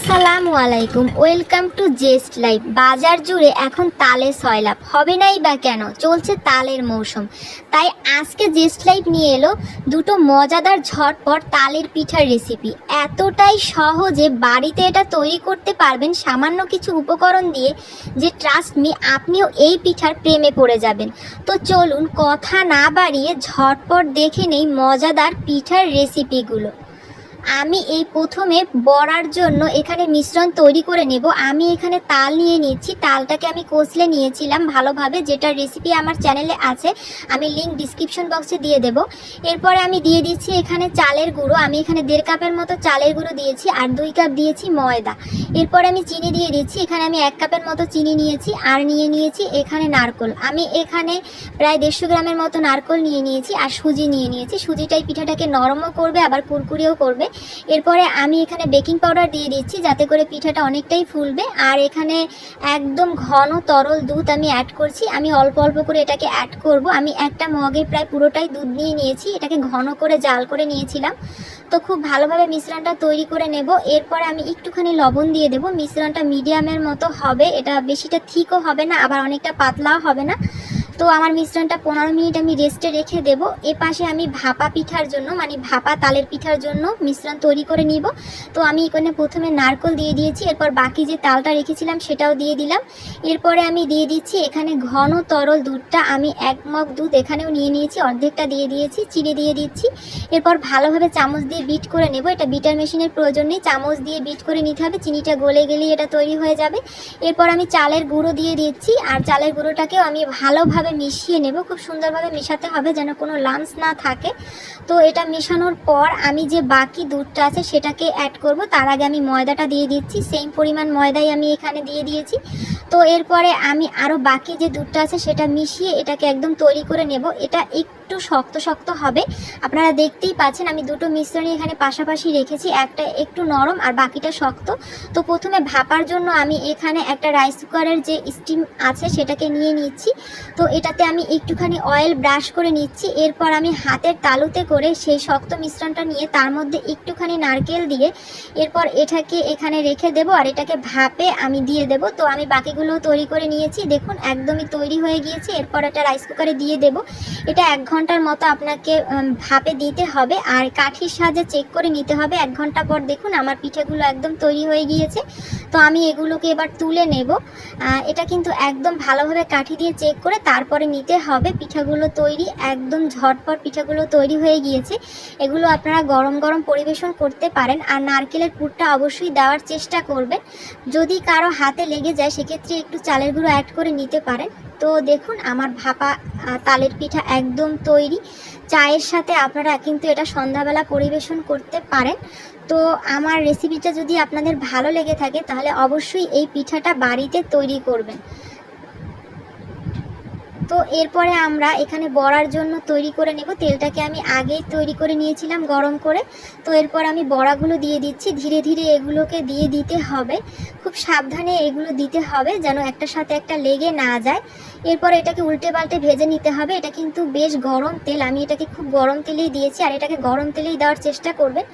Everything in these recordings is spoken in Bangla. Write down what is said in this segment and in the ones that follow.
আসসালামু আলাইকুম, ওয়েলকাম টু জেস্ট লাইফ। বাজার জুড়ে এখন তালে সয়লাভ, হবে নাই বা কেন, চলছে তালের মৌসুম। তাই আজকে জেস্ট লাইফ নিয়ে এলো দুটো মজাদার ঝটপট তালের পিঠার রেসিপি। এতটাই সহজে বাড়িতে এটা তৈরি করতে পারবেন সামান্য কিছু উপকরণ দিয়ে, যে ট্রাস্ট মি আপনিও এই পিঠার প্রেমে পড়ে যাবেন। তো চলুন কথা না বাড়িয়ে ঝটপট দেখে নেই মজাদার পিঠার রেসিপিগুলো। আমি এই প্রথমে বড়ার জন্য এখানে মিশ্রণ তৈরি করে নেব। আমি এখানে তাল নিয়ে নিচ্ছি, তালটাকে আমি কষলে নিয়েছিলাম ভালোভাবে, যেটার রেসিপি আমার চ্যানেলে আছে, আমি লিঙ্ক ডিসক্রিপশন বক্সে দিয়ে দেব। এরপরে আমি দিয়ে দিচ্ছি এখানে চালের গুঁড়ো। আমি এখানে 1.5 কাপের মতো চালের গুঁড়ো দিয়েছি, আর 2 কাপ দিয়েছি ময়দা। এরপরে আমি চিনি দিয়ে দিচ্ছি, এখানে আমি 1 কাপের মতো চিনি নিয়েছি, আর নিয়ে নিয়েছি এখানে নারকেল। আমি এখানে প্রায় 150 গ্রামের মতো নারকেল নিয়ে নিয়েছি, আর সুজি নিয়ে নিয়েছি। সুজিটাই পিঠাটাকে নরমও করবে আবার কুরকুরিও করবে। এরপরে আমি এখানে বেকিং পাউডার দিয়ে দিচ্ছি, যাতে করে পিঠাটা অনেকটাই ফুলবে। আর এখানে একদম ঘন তরল দুধ আমি অ্যাড করছি। আমি অল্প অল্প করে এটাকে অ্যাড করব। আমি একটা মগে প্রায় পুরোটাই দুধ নিয়ে নিয়েছি, এটাকে ঘন করে জাল করে নিয়েছিলাম। তো খুব ভালোভাবে মিশ্রণটা তৈরি করে নেব। এরপরে আমি একটুখানি লবণ দিয়ে দেব। মিশ্রণটা মিডিয়ামের মতো হবে, এটা বেশিটা থিকও হবে না আবার অনেকটা পাতলাও হবে না। তো আমার মিশ্রণটা 15 মিনিট আমি রেস্টে রেখে দেব। এপাশে আমি ভাপা পিঠার জন্য, মানে ভাপা তালের পিঠার জন্য মিশ্রণ তৈরি করে নিব। তো আমি এখানে প্রথমে নারকেল দিয়ে দিয়েছি, এরপর বাকি যে তালটা রেখেছিলাম সেটাও দিয়ে দিলাম। এরপরে আমি দিয়ে দিচ্ছি এখানে ঘন তরল দুধটা। আমি 1 মগ দুধ এখানেও নিয়ে নিয়েছি, অর্ধেকটা দিয়ে দিয়েছি, চিনি দিয়ে দিচ্ছি। এরপর ভালোভাবে চামচ দিয়ে বিট করে নেব। এটা বিটার মেশিনের প্রয়োজন নেই, চামচ দিয়ে বিট করে নিতে হবে। চিনিটা গলে গেলেই এটা তৈরি হয়ে যাবে। এরপর আমি চালের গুঁড়ো দিয়ে দিচ্ছি, আর চালের গুঁড়োটাকেও আমি ভালোভাবে মিশিয়ে নেব। খুব সুন্দরভাবে মেশাতে হবে যেন কোনো লাম্পস না থাকে। তো এটা মেশানোর পর আমি যে বাকি দুধটা আছে সেটাকে অ্যাড করব। তার আগে আমি ময়দাটা দিয়ে দিচ্ছি, সেম পরিমাণ ময়দাই আমি এখানে দিয়ে দিয়েছি। তো এরপরে আমি আরও বাকি যে দুধটা আছে সেটা মিশিয়ে এটাকে একদম তৈরি করে নেব। এটা একটু শক্ত শক্ত হবে, আপনারা দেখতেই পাচ্ছেন। আমি দুটো মিশ্রণই এখানে পাশাপাশি রেখেছি, একটা একটু নরম আর বাকিটা শক্ত। তো প্রথমে ভাপার জন্য আমি এখানে একটা রাইস কুকারের যে স্টিম আছে সেটাকে নিয়ে নিচ্ছি। তো এটাতে আমি একটুখানি অয়েল ব্রাশ করে নিচ্ছি। এরপর আমি হাতের তালুতে করে সেই শক্ত মিশ্রণটা নিয়ে তার মধ্যে একটুখানি নারকেল দিয়ে এরপর এটাকে এখানে রেখে দেব, আর এটাকে ভাপে আমি দিয়ে দেব। তো আমি বাকিগুলো তৈরি করে নিয়েছি, দেখুন একদমই তৈরি হয়ে গিয়েছে। এরপর একটা রাইস কুকারে দিয়ে দেব। এটা 1 ঘন্টার মতো আপনাকে ভাপে দিতে হবে, আর কাঠির সাহায্যে চেক করে নিতে হবে। 1 ঘন্টা পর দেখুন আমার পিঠেগুলো একদম তৈরি হয়ে গিয়েছে। তো আমি এগুলোকে এবার তুলে নেব। এটা কিন্তু একদম ভালোভাবে কাঠি দিয়ে চেক করে তারপরে নিতে হবে। পিঠাগুলো তৈরি, একদম ঝটপট পিঠাগুলো তৈরি হয়ে গিয়েছে। এগুলো আপনারা গরম গরম পরিবেশন করতে পারেন। আর নারকেলের পুরটা অবশ্যই দেওয়ার চেষ্টা করবেন। যদি কারো হাতে লেগে যায় সেক্ষেত্রে একটু চালের গুঁড়ো অ্যাড করে নিতে পারেন। তো দেখুন আমার ভাপা তালের পিঠা একদম তৈরি। চায়ের সাথে আপনারা কিন্তু এটা সন্ধ্যাবেলা পরিবেশন করতে পারেন। তো আমার রেসিপিটা যদি আপনাদের ভালো লেগে থাকে তাহলে অবশ্যই এই পিঠাটা বাড়িতে তৈরি করবেন। তো এরপরে আমরা এখানে বড়ার জন্য তৈরি করে নেব। তেলটাকে আমি আগেই তৈরি করে নিয়েছিলাম গরম করে। তো এরপর আমি বড়াগুলো দিয়ে দিচ্ছি। ধীরে ধীরে এগুলোকে দিয়ে দিতে হবে, খুব সাবধানে এগুলো দিতে হবে যেন একটার সাথে একটা লেগে না যায়। এরপর এটাকে উল্টে পাল্টে ভেজে নিতে হবে। এটা কিন্তু বেশ গরম তেল, আমি এটাকে খুব গরম তেলেই দিয়েছি, আর এটাকে গরম তেলেই দেওয়ার চেষ্টা করবেন।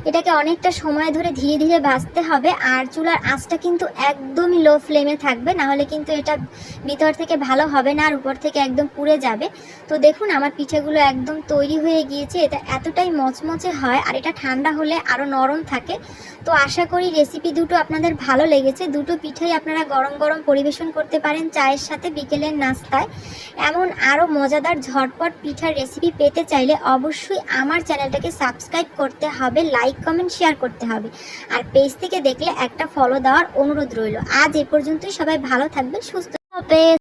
এটাকে অনেকটা সময় ধরে ধীরে ধীরে ভাজতে হবে, আর চুলার আঁচটা কিন্তু একদমই লো ফ্লেমে থাকবে, নাহলে কিন্তু এটা ভিতর থেকে ভালো হবে না আর উপর থেকে একদম পুড়ে যাবে। তো দেখুন আমার পিঠেগুলো একদম তৈরি হয়ে গিয়েছে। এটা এতটাই মচমচে হয়, আর এটা ঠান্ডা হলে আরও নরম থাকে। তো আশা করি রেসিপি দুটো আপনাদের ভালো লেগেছে। দুটো পিঠাই আপনারা গরম গরম পরিবেশন করতে পারেন চায়ের সাথে, বিকেলের নাস্তায়। এমন আরও মজাদার ঝটপট পিঠার রেসিপি পেতে চাইলে অবশ্যই আমার চ্যানেলটাকে সাবস্ক্রাইব করতে হবে, লাইক কমেন্ট শেয়ার করতে হবে, আর পেজ থেকে দেখলে একটা ফলো দেওয়ার অনুরোধ রইল। আজ এ পর্যন্তই, সবাই ভালো থাকবেন, সুস্থ হবে।